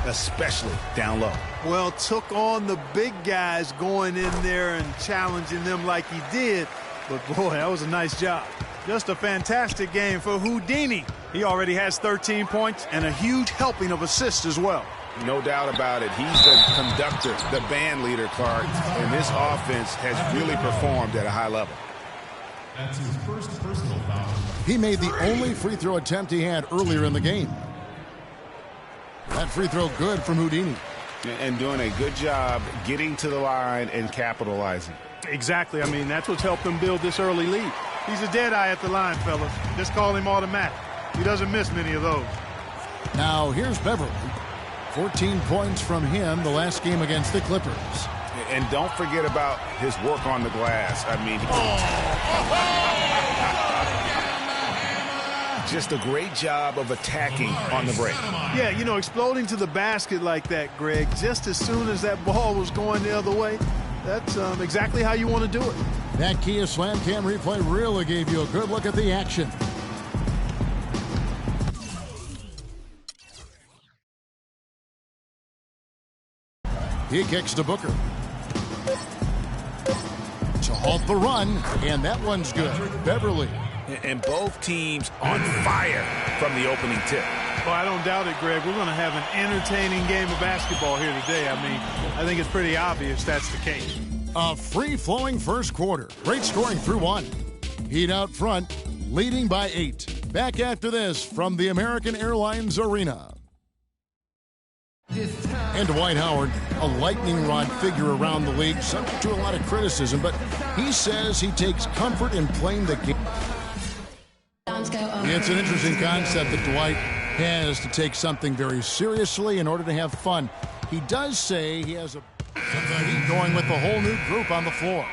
especially down low. Well, took on the big guys going in there and challenging them like he did. But, boy, that was a nice job. Just a fantastic game for Houdini. He already has 13 points and a huge helping of assists as well. No doubt about it. He's the conductor, the band leader, Clark, and this offense has really performed at a high level. That's his first personal foul. He made the only free throw attempt he had earlier in the game. That free throw good from Houdini. And doing a good job getting to the line and capitalizing. Exactly. I mean, that's what's helped them build this early lead. He's a dead eye at the line, fellas. Just call him automatic. He doesn't miss many of those. Now here's Beverly. 14 points from him the last game against the Clippers. And don't forget about his work on the glass. I mean, just a great job of attacking on the break. Yeah, you know, exploding to the basket like that, Greg, just as soon as that ball was going the other way, that's exactly how you want to do it. That Kia Slam Cam replay really gave you a good look at the action. He kicks to Booker. To halt the run, and that one's good. Beverly. And both teams on fire from the opening tip. Well, I don't doubt it, Greg. We're going to have an entertaining game of basketball here today. I mean, I think it's pretty obvious that's the case. A free-flowing first quarter. Great scoring through one. Heat out front, leading by 8. Back after this from the American Airlines Arena. And Dwight Howard, a lightning rod figure around the league, subject to a lot of criticism, but he says he takes comfort in playing the game. It's an interesting concept that Dwight has to take something very seriously in order to have fun. He does say he has going with the whole new group on the floor.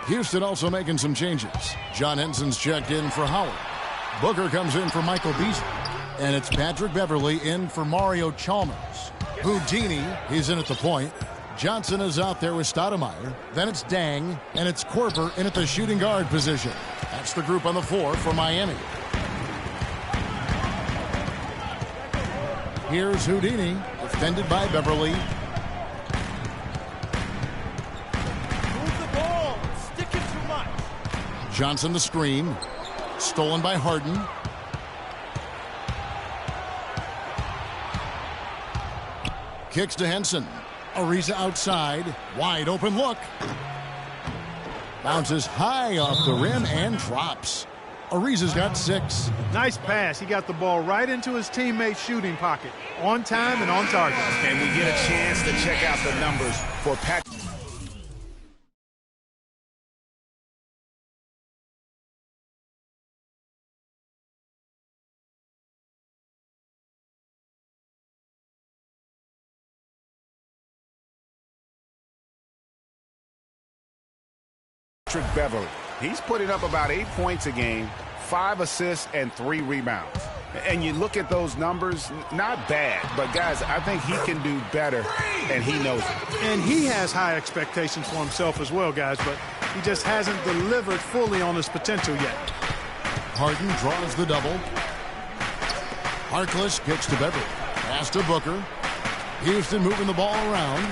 Houston also making some changes. John Henson's checked in for Howard. Booker comes in for Michael Beasley. And it's Patrick Beverly in for Mario Chalmers. Houdini, he's in at the point. Johnson is out there with Stoudemire. Then it's Dang, and it's Korver in at the shooting guard position. That's the group on the floor for Miami. Here's Houdini, defended by Beverly. Move the ball. Stick it too much. Johnson the screen. Stolen by Harden. Kicks to Henson. Ariza outside. Wide open look. Bounces high off the rim and drops. Ariza's got 6. Nice pass. He got the ball right into his teammate's shooting pocket. On time and on target. And we get a chance to check out the numbers for Patrick. Beverly. He's putting up about 8 points a game, 5 assists, and 3 rebounds. And you look at those numbers, not bad, but guys, I think he can do better, and he knows it. And he has high expectations for himself as well, guys, but he just hasn't delivered fully on his potential yet. Harden draws the double. Harkless kicks to Beverly. Pass to Booker. Houston moving the ball around.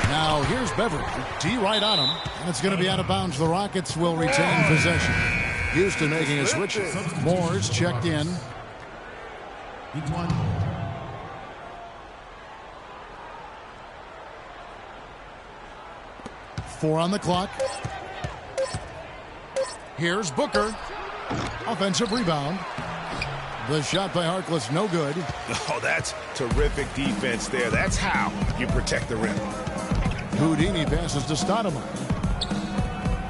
Now here's Beverly. D right on him. And it's going to be out of bounds. The Rockets will retain possession. Houston making a switch. Moore's checked in. 4 on the clock. Here's Booker. Offensive rebound. The shot by Harkless, no good. Oh, that's terrific defense there. That's how you protect the rim. Houdini passes to Stoudemire.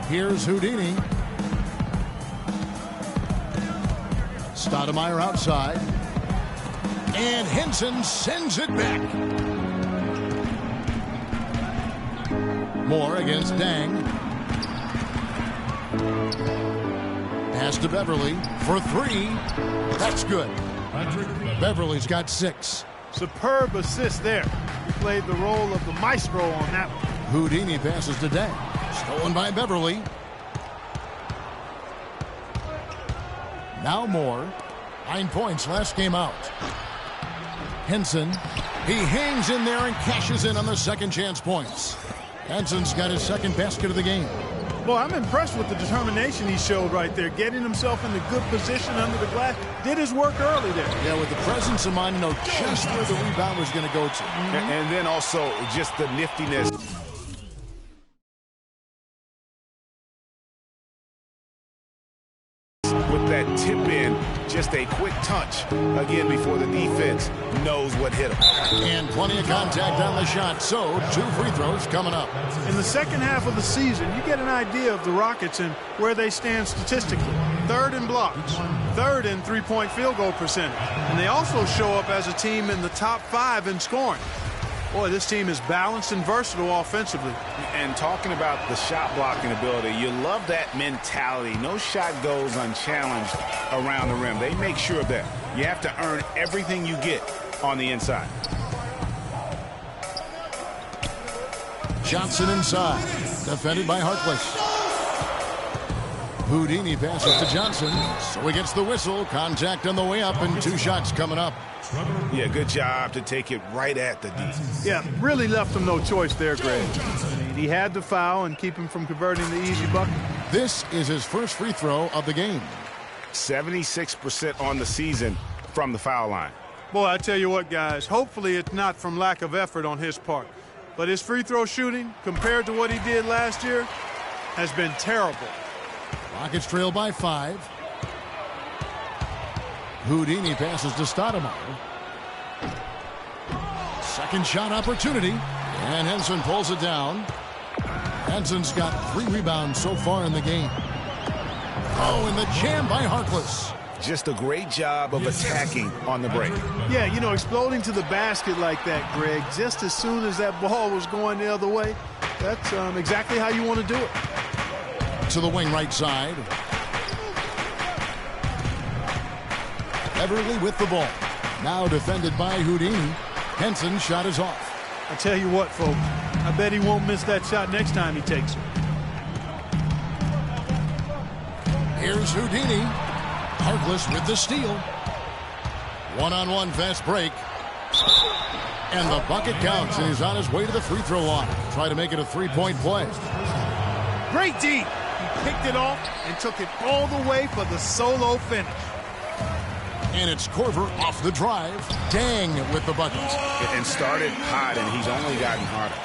Here's Houdini. Stoudemire outside. And Henson sends it back. Moore against Dang. Pass to Beverly for 3. That's good. Beverly's got 6. Superb assist there. He played the role of the maestro on that one. Houdini passes to Dang. Stolen by Beverly. Now Moore. 9 points last game out. Henson, he hangs in there and cashes in on the second chance points. Henson's got his second basket of the game. Well, I'm impressed with the determination he showed right there, getting himself in a good position under the glass. Did his work early there. Yeah, with the presence of mind, know just where the rebound was going to go to. And then also just the niftiness. With that tip in, just a quick touch, again, before the defense knows what hit him. And plenty of contact on the shot, so 2 free throws coming up. In the second half of the season, you get an idea of the Rockets and where they stand statistically. Third in blocks, third in three-point field goal percentage. And they also show up as a team in the top 5 in scoring. Boy, this team is balanced and versatile offensively. And talking about the shot blocking ability, you love that mentality. No shot goes unchallenged around the rim. They make sure of that. You have to earn everything you get on the inside. Johnson inside, defended by Harkless. Houdini passes to Johnson, so he gets the whistle. Contact on the way up, and 2 shots coming up. Yeah, good job to take it right at the D. Yeah, really left him no choice there, Greg. He had to foul and keep him from converting the easy bucket. This is his first free throw of the game. 76% on the season from the foul line. Boy, I tell you what, guys, hopefully it's not from lack of effort on his part. But his free throw shooting, compared to what he did last year, has been terrible. Rockets trail by 5. Houdini passes to Stoudemire. Second shot opportunity, and Henson pulls it down. Henson's got 3 rebounds so far in the game. Oh, and the jam by Harkless. Just a great job of attacking on the break. Yeah, you know, exploding to the basket like that, Greg, just as soon as that ball was going the other way, that's exactly how you want to do it. To the wing right side. Everly with the ball. Now defended by Houdini. Henson's shot is off. I tell you what, folks, I bet he won't miss that shot next time he takes it. Here's Houdini. Harkless with the steal. One-on-one fast break. And the bucket counts, and he's on his way to the free throw line. Try to make it a 3-point play. Great D. He picked it off and took it all the way for the solo finish. And it's Korver off the drive. Dang with the bucket. And started hot, and he's only gotten harder.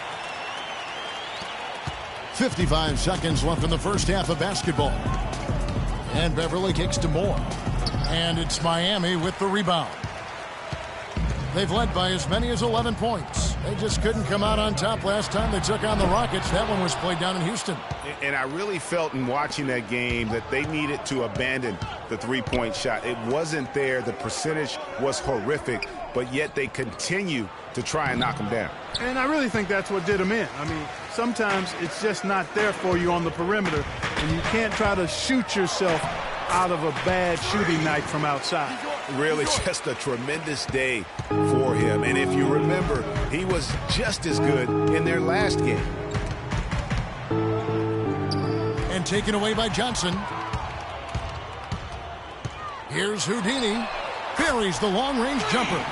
55 seconds left in the first half of basketball. And Beverly kicks to Moore. And it's Miami with the rebound. They've led by as many as 11 points. They just couldn't come out on top last time they took on the Rockets. That one was played down in Houston. And I really felt in watching that game that they needed to abandon the three-point shot. It wasn't there. The percentage was horrific, but yet they continue to try and knock them down. And I really think that's what did them in. I mean, sometimes it's just not there for you on the perimeter, and you can't try to shoot yourself out of a bad shooting night from outside. Really just a tremendous day for him. And if you remember, he was just as good in their last game. And taken away by Johnson. Here's Houdini. Buries the long-range jumper.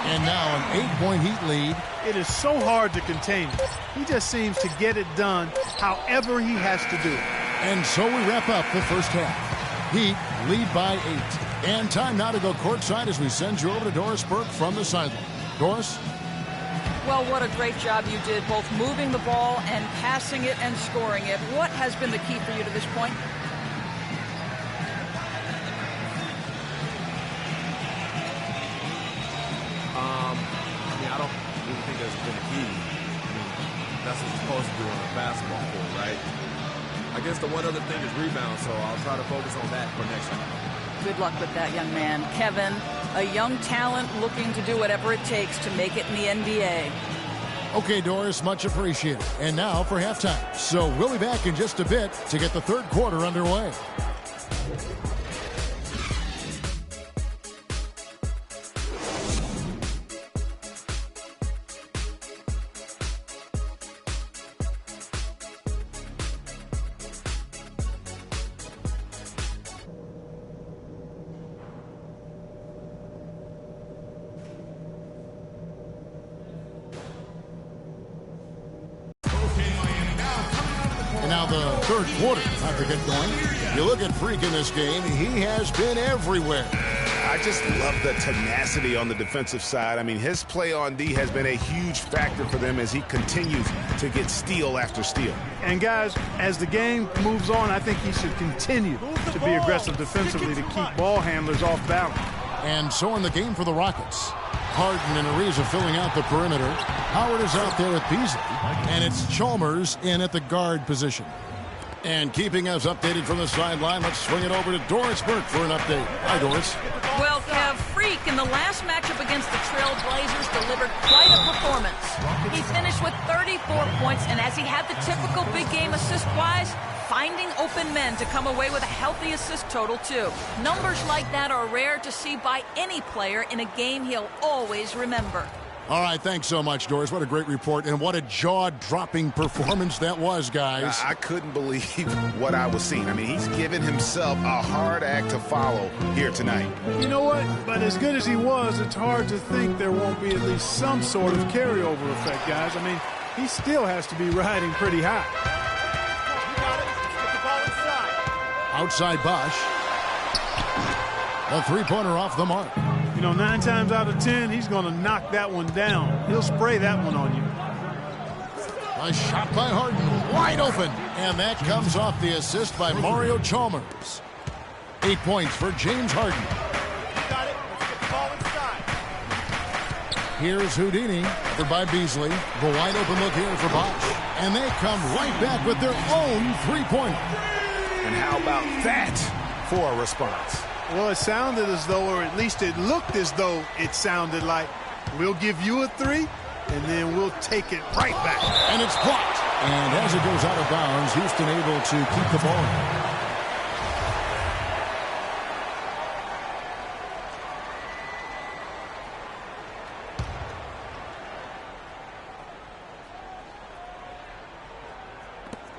And now an 8-point Heat lead. It is so hard to contain him. He just seems to get it done however he has to do it. And so we wrap up the first half. Heat lead by 8. And time now to go courtside as we send you over to Doris Burke from the sideline. Doris? Well, what a great job you did, both moving the ball and passing it and scoring it. What has been the key for you to this point? I don't really think that's been a key. That's what you're supposed to do on a basketball court, right? I guess the one other thing is rebound, so I'll try to focus on that for next time. Good luck with that, young man. Kevin, a young talent looking to do whatever it takes to make it in the NBA. Okay, Doris, much appreciated. And now for halftime. So we'll be back in just a bit to get the third quarter underway. now the third quarter about to get going. You look at Freak in this game, he has been everywhere. I just love the tenacity on the defensive side. I mean, his play on D has been a huge factor for them as he continues to get steal after steal. And guys, as the game moves on, I think he should continue to be aggressive defensively to keep ball handlers off balance. And so in the game for the Rockets, Harden and Ariza filling out the perimeter. Howard is out there with Beasley, and it's Chalmers in at the guard position. And keeping us updated from the sideline, let's swing it over to Doris Burke for an update. Hi, Doris. Well, Kev, Freak in the last matchup against the Trail Blazers delivered quite a performance. He finished with 34 points, and as he had the typical big game assist-wise, finding open men to come away with a healthy assist total, too. Numbers like that are rare to see by any player in a game he'll always remember. All right, thanks so much, Doris. What a great report, and what a jaw-dropping performance that was, guys. I couldn't believe what I was seeing. I mean, he's given himself a hard act to follow here tonight. You know what? But as good as he was, it's hard to think there won't be at least some sort of carryover effect, guys. I mean, he still has to be riding pretty high. Outside Bosch. A three-pointer off the mark. You know, 9 times out of 10, he's going to knock that one down. He'll spray that one on you. A shot by Harden, wide open. And that comes off the assist by Mario Chalmers. 8 points for James Harden. Here's Houdini, covered by Beasley. The wide open look here for Bosch. And they come right back with their own three-pointer. And how about that for a response? Well, it sounded as though, or at least it looked as though it sounded like, we'll give you a 3, and then we'll take it right back. And it's blocked. And as it goes out of bounds, Houston able to keep the ball.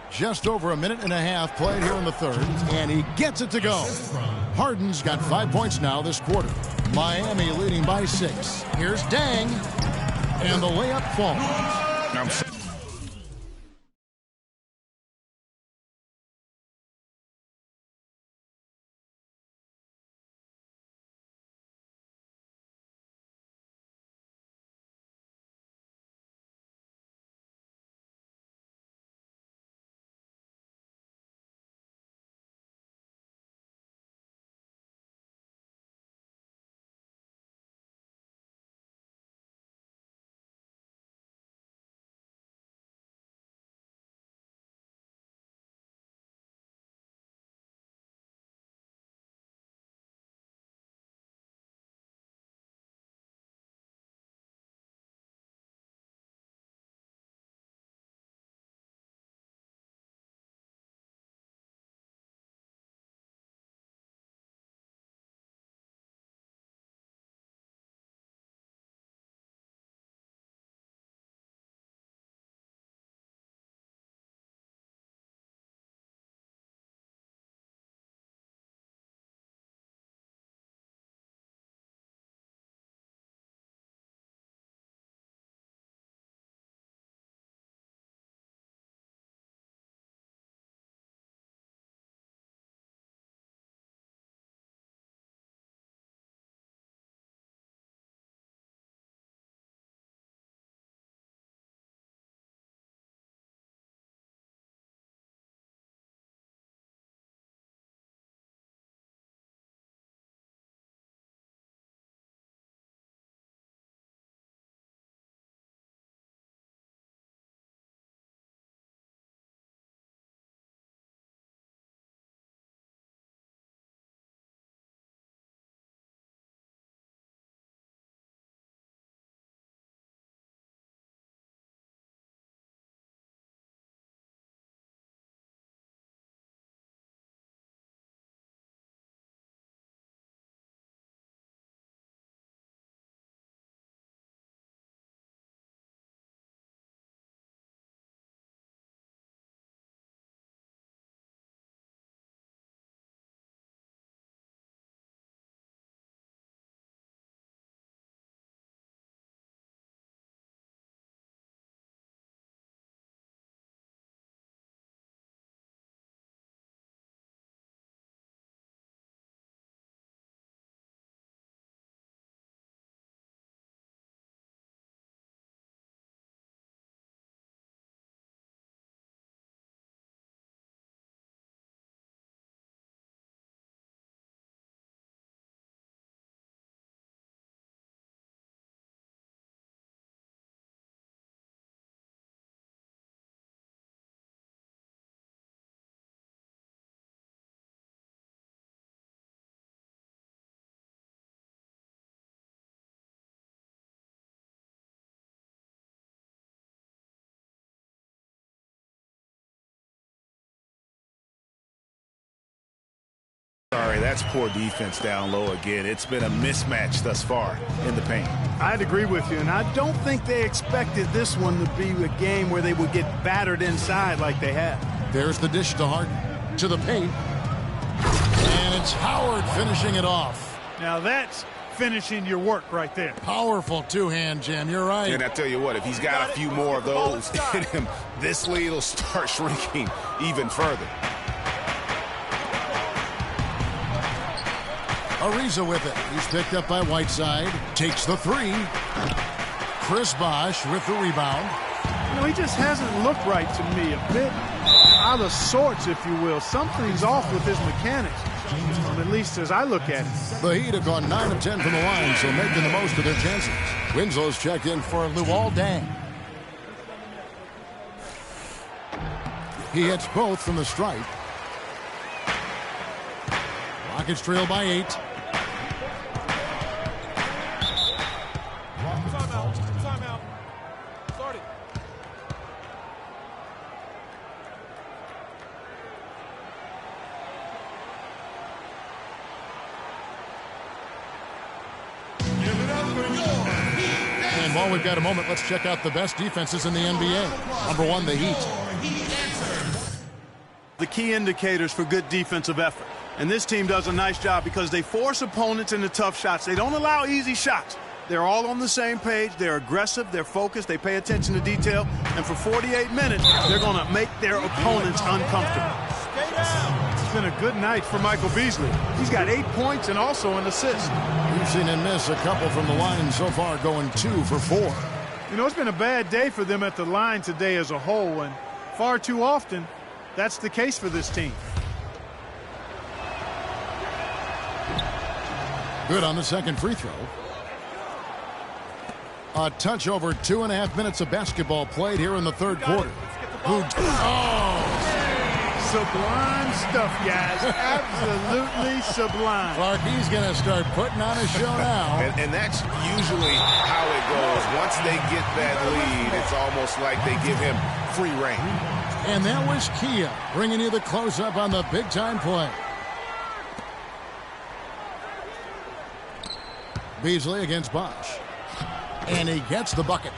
Just over a minute and a half played here in the third, and he gets it to go. Harden's got 5 points now this quarter. Miami leading by 6. Here's Dang, and the layup falls. that's poor defense down low again. It's been a mismatch thus far in the paint. I'd agree with you, and I don't think they expected this one to be a game where they would get battered inside like they have. There's the dish to Harden. To the paint. And it's Howard finishing it off. Now that's finishing your work right there. Powerful two-hand jam. You're right. And I tell you what, if he's got a few more of those in him, this lead will start shrinking even further. Ariza with it. He's picked up by Whiteside. Takes the three. Chris Bosh with the rebound. You know, he just hasn't looked right to me. A bit out of sorts, if you will. Something's off with his mechanics, at least as I look at it. The Heat have gone 9 of 10 from the line, so making the most of their chances. Winslow's checked in for Luol Deng. He hits both from the stripe. Rockets trail by 8. Timeout. Start it. And while we've got a moment, let's check out the best defenses in the NBA. Number 1, the Heat. The key indicators for good defensive effort. And this team does a nice job because they force opponents into tough shots. They don't allow easy shots. They're all on the same page. They're aggressive. They're focused. They pay attention to detail. And for 48 minutes, they're going to make their opponents uncomfortable. It's been a good night for Michael Beasley. He's got 8 points and also an assist. We've seen him miss a couple from the line so far, going 2 for 4. You know, it's been a bad day for them at the line today as a whole, and far too often, that's the case for this team. Good on the second free throw. A touch over 2.5 minutes of basketball played here in the third quarter. Sublime stuff, guys. Absolutely sublime. Clark, he's going to start putting on a show now. And that's usually how it goes. Once they get that lead, it's almost like they give him free reign. And that was Kia bringing you the close-up on the big-time play. Beasley against Bosh. And he gets the bucket.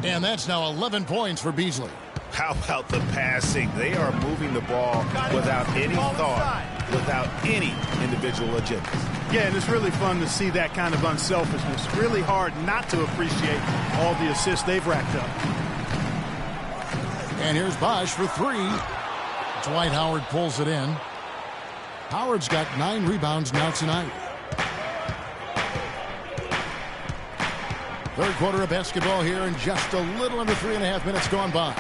And that's now 11 points for Beasley. How about the passing? They are moving the ball without any thought, without any individual agenda. Yeah, and it's really fun to see that kind of unselfishness. Really hard not to appreciate all the assists they've racked up. And here's Bosh for 3. Dwight Howard pulls it in. Howard's got 9 rebounds now tonight. Third quarter of basketball here, and just a little under 3.5 minutes gone by.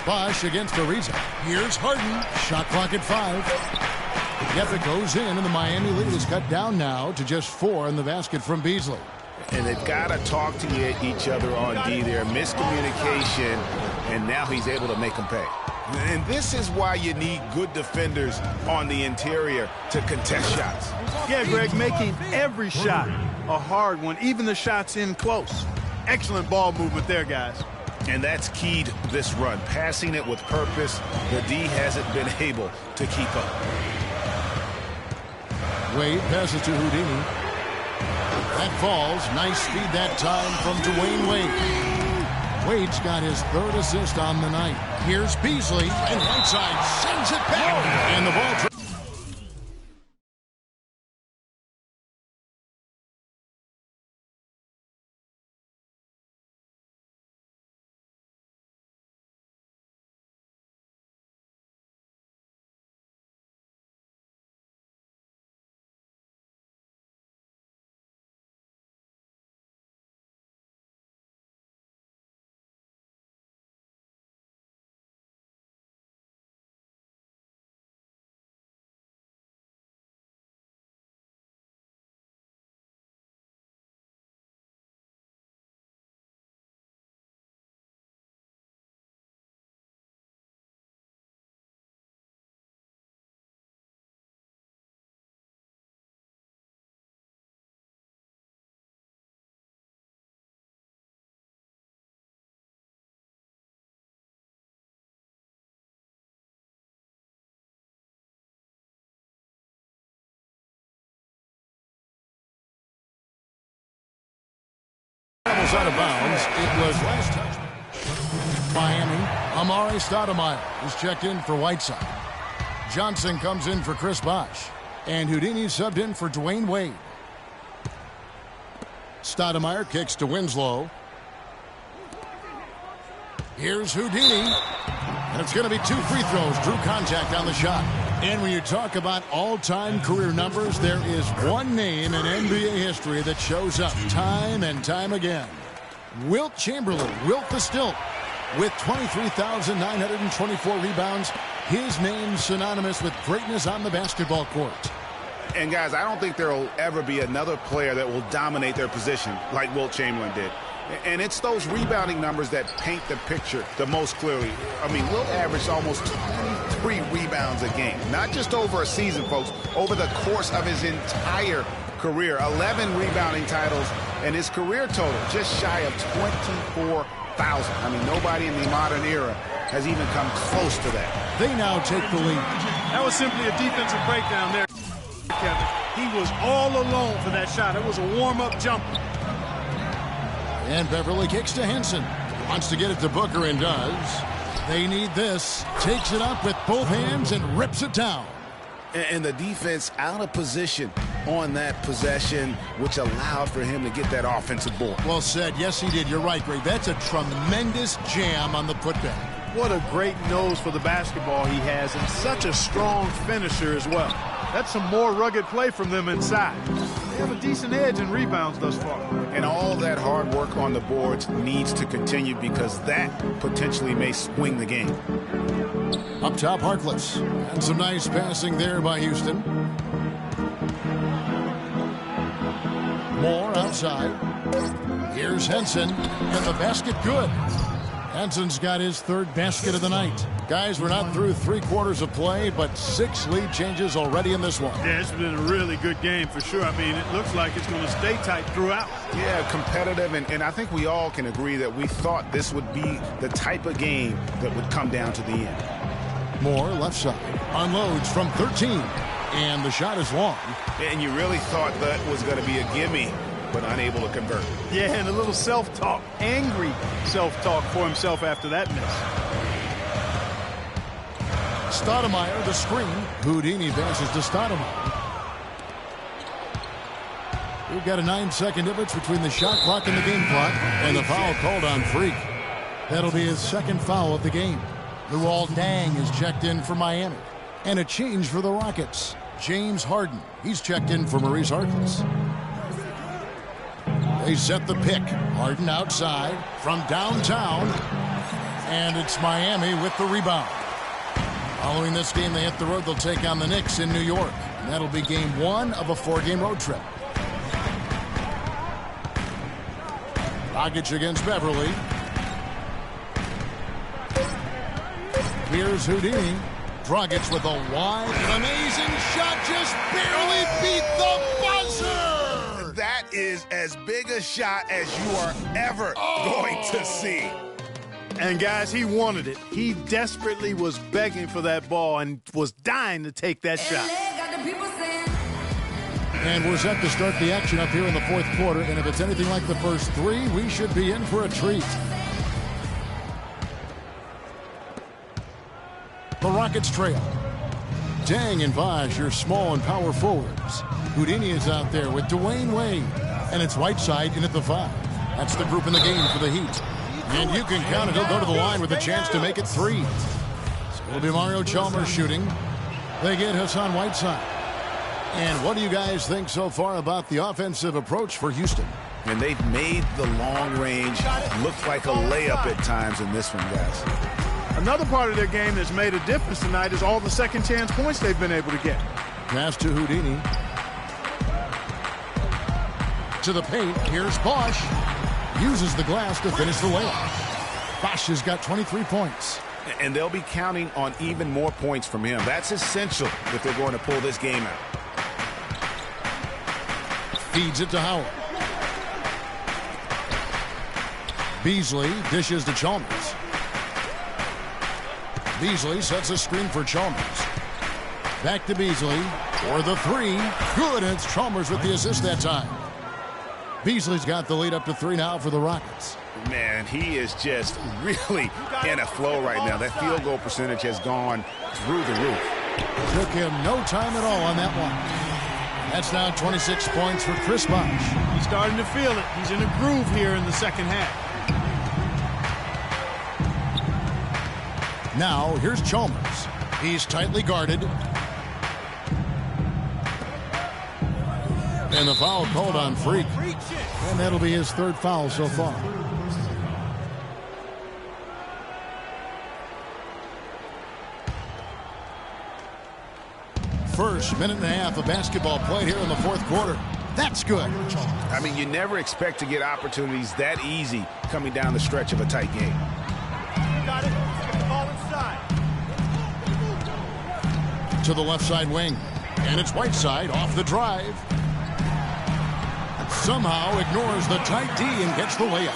Bosh against Ariza. Here's Harden. Shot clock at 5. Yep, it goes in, and the Miami lead is cut down now to just 4 in the basket from Beasley. And they've got to talk to each other on D there. Miscommunication, and now he's able to make them pay. And this is why you need good defenders on the interior to contest shots. Yeah, Greg, making every shot a hard one, even the shots in close. Excellent ball movement there, guys. And that's keyed this run. Passing it with purpose. The D hasn't been able to keep up. Wade passes to Houdini. That falls. Nice speed that time from Dwayne Wade. Wade's got his 3rd assist on the night. Here's Beasley, and Whiteside sends it back. And the ball goes out of bounds. It was last touch. Miami, Amari Stoudemire is checked in for Whiteside. Johnson comes in for Chris Bosh. And Houdini subbed in for Dwayne Wade. Stoudemire kicks to Winslow. Here's Houdini. And it's going to be 2 free throws. Drew contact on the shot. And when you talk about all-time career numbers, there is one name in NBA history that shows up time and time again. Wilt Chamberlain, Wilt the Stilt, with 23,924 rebounds. His name synonymous with greatness on the basketball court. And, guys, I don't think there will ever be another player that will dominate their position like Wilt Chamberlain did. And it's those rebounding numbers that paint the picture the most clearly. I mean, Wilt averaged almost 23 rebounds a game. Not just over a season, folks, over the course of his entire career. 11 rebounding titles, and his career total just shy of 24,000. I mean, nobody in the modern era has even come close to that. They now take the lead. That was simply a defensive breakdown there, Kevin. He was all alone for that shot. It was a warm-up jumper. And Beverly kicks to Henson. Wants to get it to Booker and does. They need this. Takes it up with both hands and rips it down. And the defense out of position on that possession, which allowed for him to get that offensive board. Well said. Yes, he did. You're right, Greg. That's a tremendous jam on the putback. What a great nose for the basketball he has, and such a strong finisher as well. That's some more rugged play from them inside. They have a decent edge in rebounds thus far. And all that hard work on the boards needs to continue because that potentially may swing the game. Up top, Harkless. And some nice passing there by Houston. Moore outside. Here's Henson. And the basket good. Henson's got his 3rd basket of the night. Guys, we're not through 3 quarters of play, but 6 lead changes already in this one. Yeah, it's been a really good game for sure. I mean, it looks like it's going to stay tight throughout. Yeah, competitive, and I think we all can agree that we thought this would be the type of game that would come down to the end. Moore, left side, unloads from 13, and the shot is long. And you really thought that was going to be a gimme, but unable to convert. Yeah, and a little self-talk, angry self-talk for himself after that miss. Stoudemire, the screen. Houdini passes to Stoudemire. We've got a 9-second difference between the shot clock and the game clock, and the foul called on Freak. That'll be his 2nd foul of the game. Luol Deng is checked in for Miami. And a change for the Rockets. James Harden. He's checked in for Maurice Harkless. They set the pick. Harden outside from downtown. And it's Miami with the rebound. Following this game, they hit the road. They'll take on the Knicks in New York. And that'll be game 1 of a 4-game road trip. Dragic against Beverly. Here's Houdini. Dragic with a wide and amazing shot. Just barely beat the buzzer. That is as big a shot as you are ever going to see. And, guys, he wanted it. He desperately was begging for that ball and was dying to take that shot. And we're set to start the action up here in the 4th quarter. And if it's anything like the first 3, we should be in for a treat. The Rockets trail. Deng and Bosh, your small and power forwards. Houdini is out there with Dwayne Wade. And it's Whiteside in at the 5. That's the group in the game for the Heat. And you can count it. He'll go to the line with a chance to make it 3. So it'll be Mario Chalmers shooting. They get Hassan Whiteside. And what do you guys think so far about the offensive approach for Houston? And they've made the long range look like a layup at times in this one, guys. Another part of their game that's made a difference tonight is all the second chance points they've been able to get. Pass to Houdini. To the paint. Here's Bosh. Uses the glass to finish the layup. Bosh has got 23 points. And they'll be counting on even more points from him. That's essential if they're going to pull this game out. Feeds it to Howard. Beasley dishes to Chalmers. Beasley sets a screen for Chalmers. Back to Beasley for the 3. Good, and it's Chalmers with the assist that time. Beasley's got the lead up to 3 now for the Rockets. Man, he is just really in a flow right now. That field goal percentage has gone through the roof. Took him no time at all on that one. That's now 26 points for Chris Bosh. He's starting to feel it. He's in a groove here in the second half. Now, here's Chalmers. He's tightly guarded. And the foul called on Freak. And that'll be his 3rd foul so far. First minute and a half of basketball played here in the 4th quarter. That's good. I mean, you never expect to get opportunities that easy coming down the stretch of a tight game. Got it. Get the ball inside. To the left side wing. And it's Whiteside off the drive. Somehow ignores the tight D and gets the layup.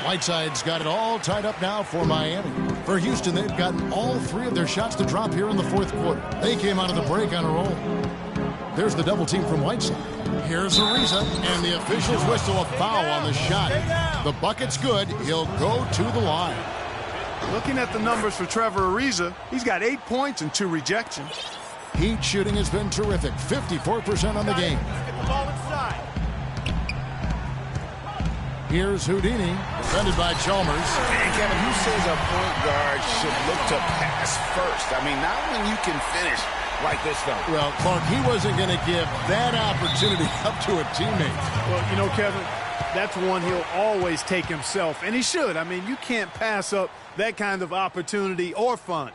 Whiteside's got it all tied up now for Miami. For Houston, they've gotten all 3 of their shots to drop here in the 4th quarter. They came out of the break on a roll. There's the double team from Whiteside. Here's Ariza, and the officials whistle a foul on the shot. The bucket's good. He'll go to the line. Looking at the numbers for Trevor Ariza, he's got 8 points and 2 rejections. Heat shooting has been terrific. 54% on the game. Get the ball inside. Here's Houdini, defended by Chalmers. And Kevin, who says a point guard should look to pass first? I mean, not when you can finish like this, though. Well, Clark, he wasn't going to give that opportunity up to a teammate. Well, you know, Kevin, that's one he'll always take himself, and he should. I mean, you can't pass up that kind of opportunity or fun.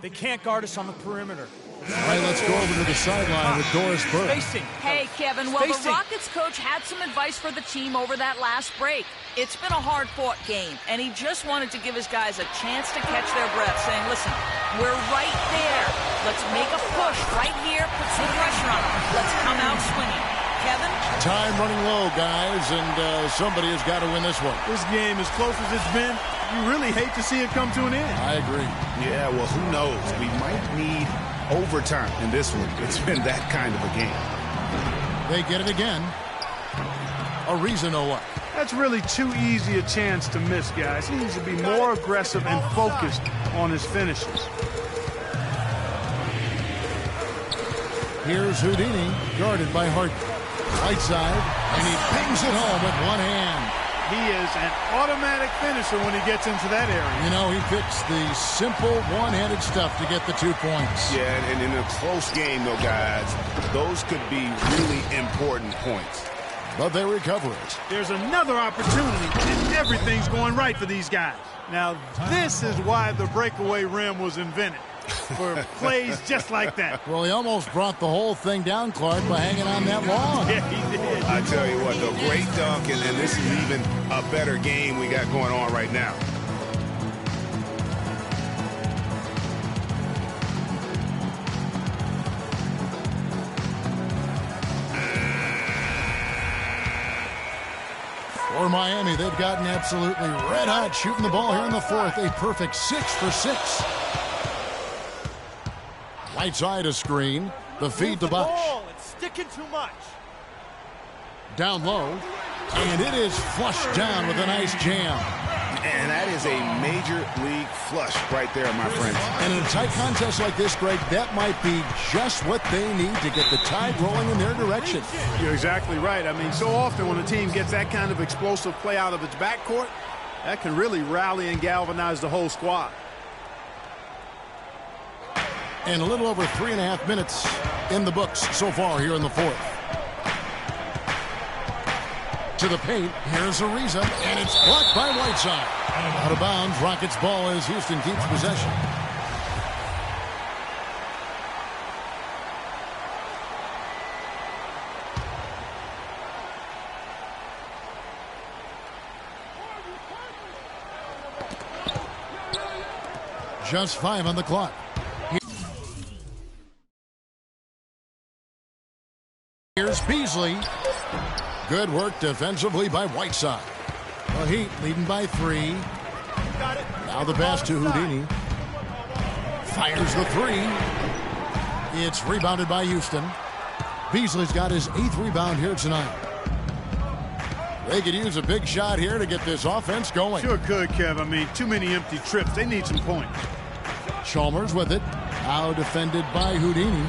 They can't guard us on the perimeter. All right, let's go over to the sideline with Doris Burke. Hey, Kevin, well, the Rockets coach had some advice for the team over that last break. It's been a hard-fought game, and he just wanted to give his guys a chance to catch their breath, saying, listen, we're right there. Let's make a push right here, put some pressure on them. Let's come out swinging. Kevin? Time running low, guys, and somebody has got to win this one. This game, as close as it's been, you really hate to see it come to an end. I agree. Yeah, well, who knows? We might need overtime in this one. It's been that kind of a game. They get it again. Ariza no luck. That's really too easy a chance to miss, guys. He needs to be more aggressive and focused on his finishes. Here's Houdini, guarded by Hart. Whiteside, and he pings it home with one hand. He is an automatic finisher when he gets into that area. You know, he picks the simple one-handed stuff to get the 2 points. Yeah, and in a close game, though, guys, those could be really important points. But they recover it. There's another opportunity, and everything's going right for these guys. Now, this is why the breakaway rim was invented, for plays just like that. Well, he almost brought the whole thing down, Clark, by hanging on that long. Yeah, he did. I tell you what, though, great dunk, and this is even a better game we got going on right now. For Miami, they've gotten absolutely red hot shooting the ball here in the 4th. A perfect 6 for 6. Whiteside a screen. The feed to Bosh. It's sticking too much. Down low. And it is flushed down with a nice jam. And that is a major league flush right there, my friends. And in a tight contest like this, Greg, that might be just what they need to get the tide rolling in their direction. You're exactly right. I mean, so often when a team gets that kind of explosive play out of its backcourt, that can really rally and galvanize the whole squad. And a little over 3.5 minutes in the books so far here in the 4th. To the paint, here's Ariza, and it's blocked by Whiteside. Out of bounds, Rockets ball as Houston keeps possession. Just 5 on the clock. Here's Beasley. Good work defensively by Whiteside. The Heat leading by 3. Now the pass to Houdini. Fires the 3. It's rebounded by Houston. Beasley's got his 8th rebound here tonight. They could use a big shot here to get this offense going. Sure could, Kev. I mean, too many empty trips. They need some points. Chalmers with it. Now defended by Houdini.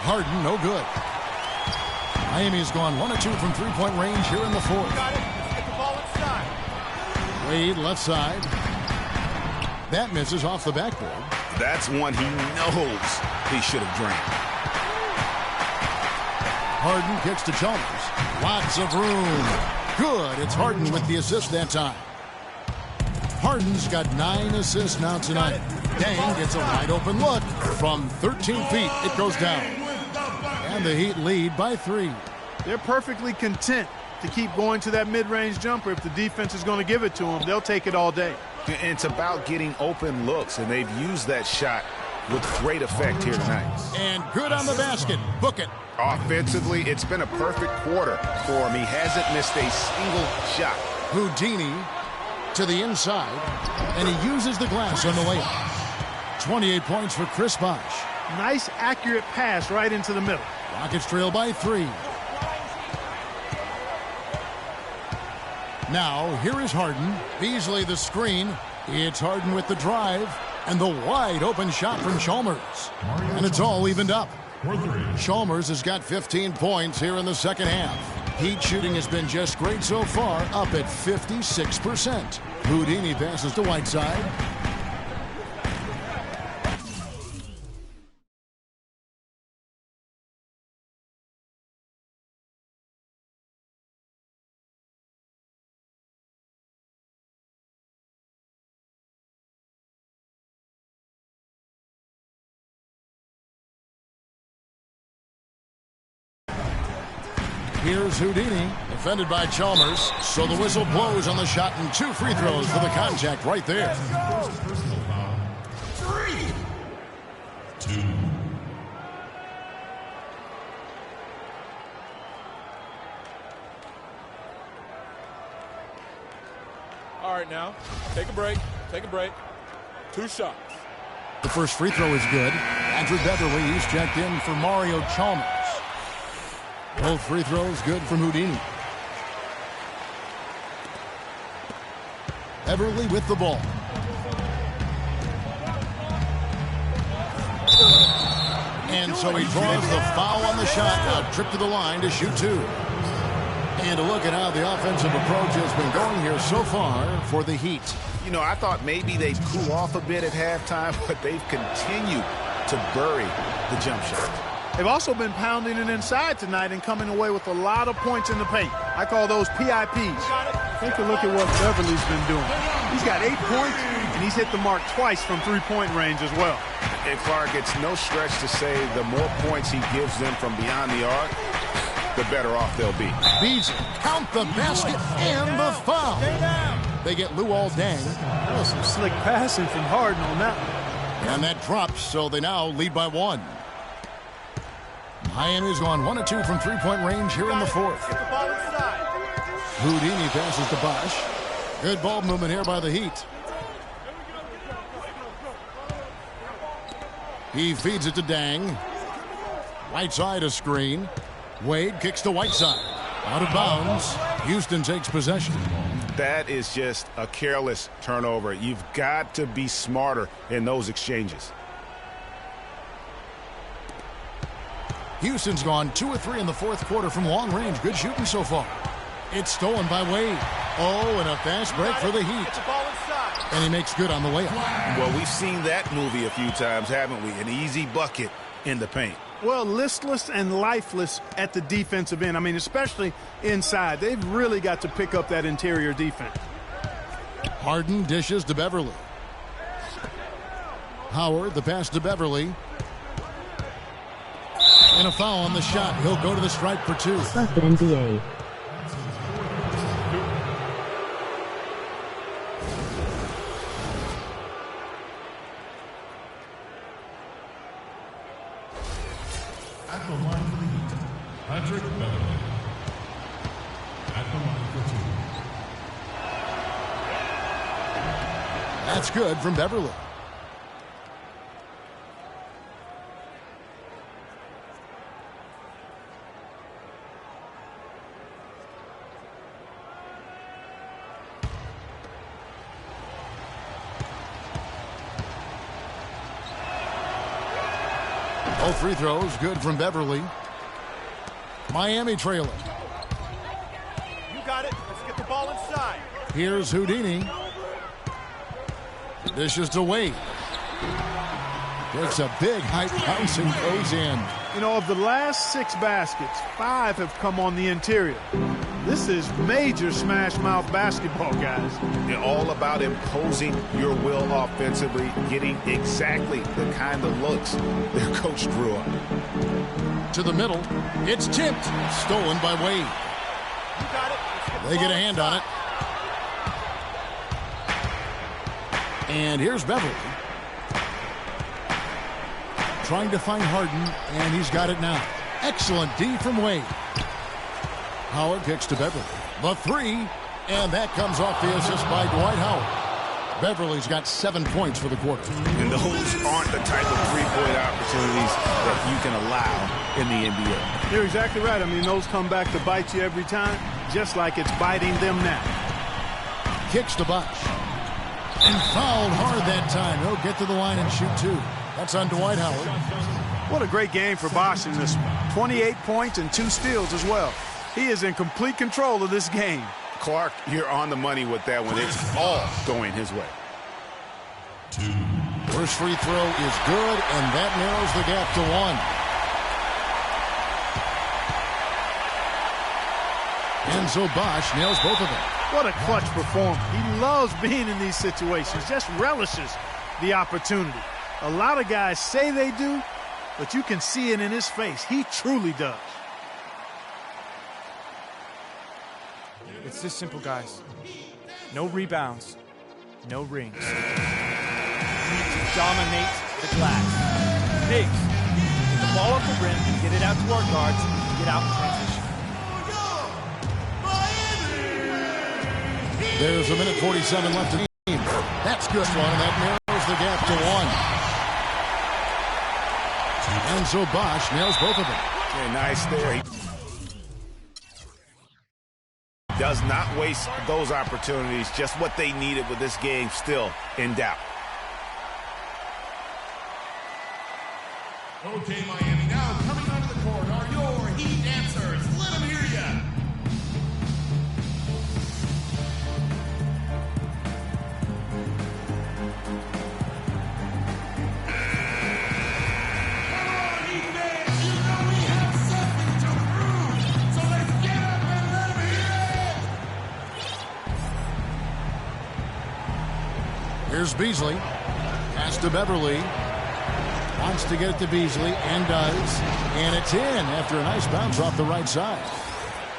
Harden, no good. Miami's gone 1 of 2 from three-point range here in the fourth. Got it. Get the ball inside. Wade, left side. That misses off the backboard. That's one he knows he should have drained. Harden kicks to Chalmers. Lots of room. Good. It's Harden with the assist that time. Harden's got 9 assists now tonight. Dang gets a wide open look. From 13 feet, it goes down. And the Heat lead by 3. They're perfectly content to keep going to that mid-range jumper. If the defense is going to give it to them, they'll take it all day. And it's about getting open looks, and they've used that shot with great effect here tonight. And good on the basket. Book it. Offensively, it's been a perfect quarter for him. He hasn't missed a single shot. Houdini to the inside, and he uses the glass on the layup. 28 points for Chris Bosh. Nice, accurate pass right into the middle. Rockets trail by 3. Now, here is Harden. Beasley the screen. It's Harden with the drive. And the wide open shot from Chalmers. And it's all evened up. Chalmers has got 15 points here in the second half. Heat shooting has been just great so far, up at 56%. Houdini passes to Whiteside. Here's Houdini, defended by Chalmers. So the whistle blows on the shot, and 2 free throws for the contact right there. Personal foul. 3. 2. All right, now, take a break. Take a break. 2 shots. The first free throw is good. Andrew Beverly, he's checked in for Mario Chalmers. Both free throws good from Houdini. Beverly with the ball. And so he draws the foul on the shot. Now trip to the line to shoot 2. And to look at how the offensive approach has been going here so far for the Heat. You know, I thought maybe they'd cool off a bit at halftime, but they've continued to bury the jump shot. They've also been pounding it inside tonight and coming away with a lot of points in the paint. I call those PIPs. Take a look at what Beverly's been doing. He's got 8 points, and he's hit the mark twice from three-point range as well. And Clark, it's no stretch to say the more points he gives them from beyond the arc, the better off they'll be. Beasley, count the basket and the foul. They get Luol Deng. Oh, some slick passing from Harden on that one. And that drops, so they now lead by 1. Miami's gone 1 of 2 from three-point range here in the fourth. Houdini passes to Bosh. Good ball movement here by the Heat. He feeds it to Deng. Whiteside a screen. Wade kicks to Whiteside. Out of bounds. Houston takes possession. That is just a careless turnover. You've got to be smarter in those exchanges. Houston's gone 2 of 3 in the fourth quarter from long range. Good shooting so far. It's stolen by Wade. Oh, and a fast break for the Heat. And he makes good on the layup. Well, we've seen that movie a few times, haven't we? An easy bucket in the paint. Well, listless and lifeless at the defensive end. I mean, especially inside. They've really got to pick up that interior defense. Harden dishes to Beverly. Howard, the pass to Beverly. And a foul on the shot. He'll go to the stripe for 2. Bucket NBA. At the line for the Heat, Patrick Beverly. At the line for 2. That's good from Beverly. Both free throws good from Beverly. Miami trailing. You got it. Let's get the ball inside. Here's Houdini. Dishes to Wade. Takes a big high bounce and goes in. You know, of the last 6 baskets, 5 have come on the interior. This is major smash mouth basketball, guys. They're all about imposing your will offensively, getting exactly the kind of looks their coach drew up. To the middle. It's tipped. Stolen by Wade. You got it. They get a hand on it. And here's Beverly. Trying to find Harden, and he's got it now. Excellent D from Wade. Howard kicks to Beverly. The 3, and that comes off the assist by Dwight Howard. Beverly's got 7 points for the quarter. And those aren't the type of three-point opportunities that you can allow in the NBA. You're exactly right. I mean, those come back to bite you every time, just like it's biting them now. Kicks to Bosh. And fouled hard that time. He'll get to the line and shoot 2. That's on Dwight Howard. What a great game for Bosh in this one. 28 points and 2 steals as well. He is in complete control of this game. Clark, you're on the money with that one. It's all going his way. 2. First free throw is good, and that narrows the gap to 1. And so Bosh nails both of them. What a clutch performance. He loves being in these situations, just relishes the opportunity. A lot of guys say they do, but you can see it in his face. He truly does. It's this simple, guys. No rebounds, no rings. We need to dominate the glass. Biggs, get the ball up the rim, get it out to our guards, get out in transition. There's 1:47 left in the game. That's good one, and that narrows the gap to 1. And so Bosh nails both of them. Okay, nice there. He does not waste those opportunities. Just what they needed with this game still in doubt. Okay, Miami, now coming onto the court are your Heat dancers. Let them hear ya. Here's Beasley. Pass to Beverly. Wants to get it to Beasley, and does. And it's in after a nice bounce off the right side.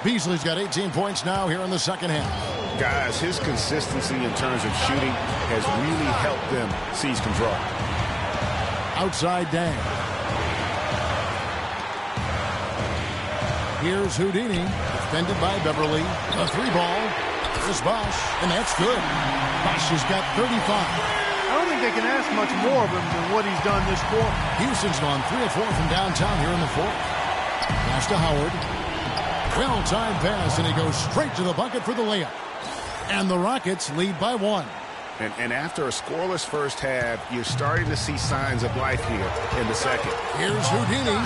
Beasley's got 18 points now here in the second half. Guys, his consistency in terms of shooting has really helped them seize control. Outside Dang. Here's Houdini. Defended by Beverly. A 3-ball. Here's Bosh, and that's good. Bosh has got 35. I don't think they can ask much more of him than what he's done this quarter. Houston's gone 3 of 4 from downtown here in the fourth. Pass to Howard. Well-timed pass, and he goes straight to the bucket for the layup. And the Rockets lead by 1. And after a scoreless first half, you're starting to see signs of life here in the second. Here's Houdini.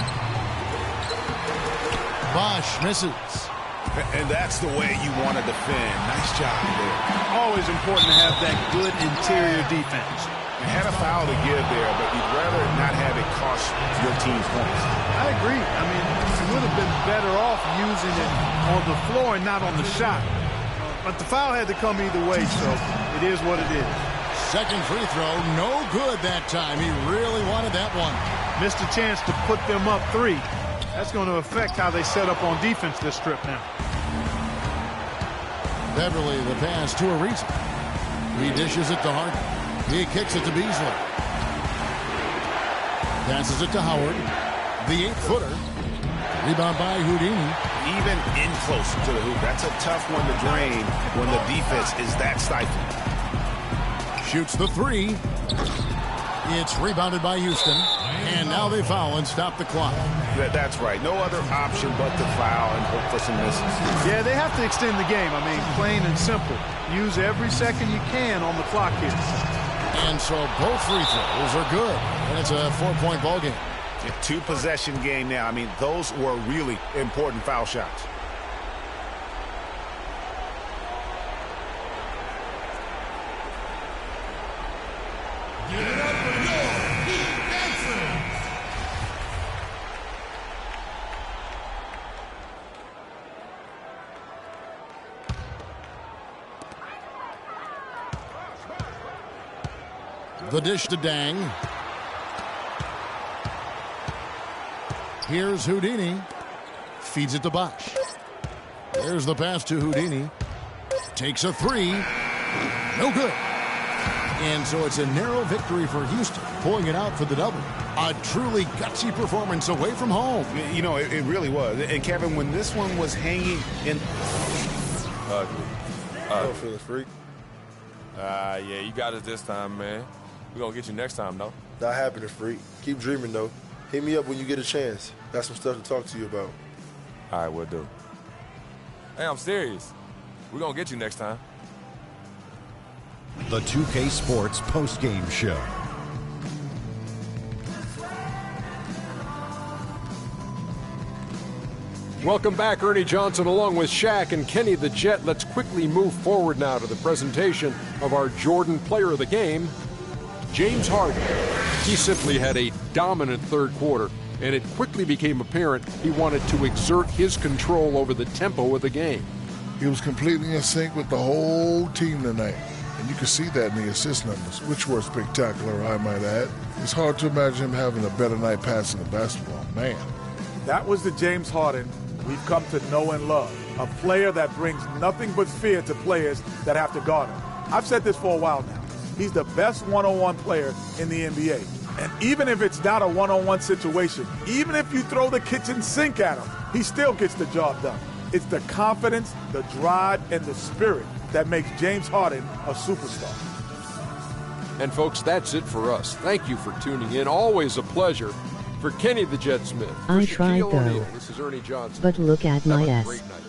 Bosh misses. And that's the way you want to defend. Nice job there. Always important to have that good interior defense. You had a foul to give there, but you'd rather not have it cost your team points. I agree. I mean, you would have been better off using it on the floor and not on the shot. But the foul had to come either way, so it is what it is. Second free throw, no good that time. He really wanted that one. Missed a chance to put them up 3. That's going to affect how they set up on defense this trip now. Beverly, the pass to Ariza. He dishes it to Harden. He kicks it to Beasley. Passes it to Howard. The 8-footer. Rebound by Houdini. Even in close to the hoop. That's a tough one to drain when the defense is that stifling. Shoots the 3. It's rebounded by Houston. And now they foul and stop the clock. That's right. No other option but to foul and hope for some misses. Yeah, they have to extend the game. I mean, plain and simple. Use every second you can on the clock here. And so both free throws are good. And it's a 4-point ball game. Two-possession game now. I mean, those were really important foul shots. Give it up for your Pete Dancers. The dish to Dang. Here's Houdini. Feeds it to Bosh. There's the pass to Houdini. Takes a three. No good. And so it's a narrow victory for Houston, pulling it out for the double. A truly gutsy performance away from home. You know, it really was. And, Kevin, when this one was hanging in... Ugly. Don't feel it, freak. Yeah, you got us this time, man. We're going to get you next time, though. Not happening, freak. Keep dreaming, though. Hit me up when you get a chance. Got some stuff to talk to you about. All right, we'll do. Hey, I'm serious. We're going to get you next time. The 2K Sports postgame show. Welcome back, Ernie Johnson, along with Shaq and Kenny the Jet. Let's quickly move forward now to the presentation of our Jordan Player of the Game, James Harden. He simply had a dominant third quarter, and it quickly became apparent he wanted to exert his control over the tempo of the game. He was completely in sync with the whole team tonight. And you can see that in the assist numbers, which were spectacular, I might add. It's hard to imagine him having a better night passing the basketball. Man. That was the James Harden we've come to know and love. A player that brings nothing but fear to players that have to guard him. I've said this for a while now. He's the best one-on-one player in the NBA. And even if it's not a one-on-one situation, even if you throw the kitchen sink at him, he still gets the job done. It's the confidence, the drive, and the spirit that makes James Harden a superstar. And folks, that's it for us. Thank you for tuning in. Always a pleasure. For Kenny the Jet Smith, I tried though. This is Ernie Johnson. But look at my Have a ass. great night.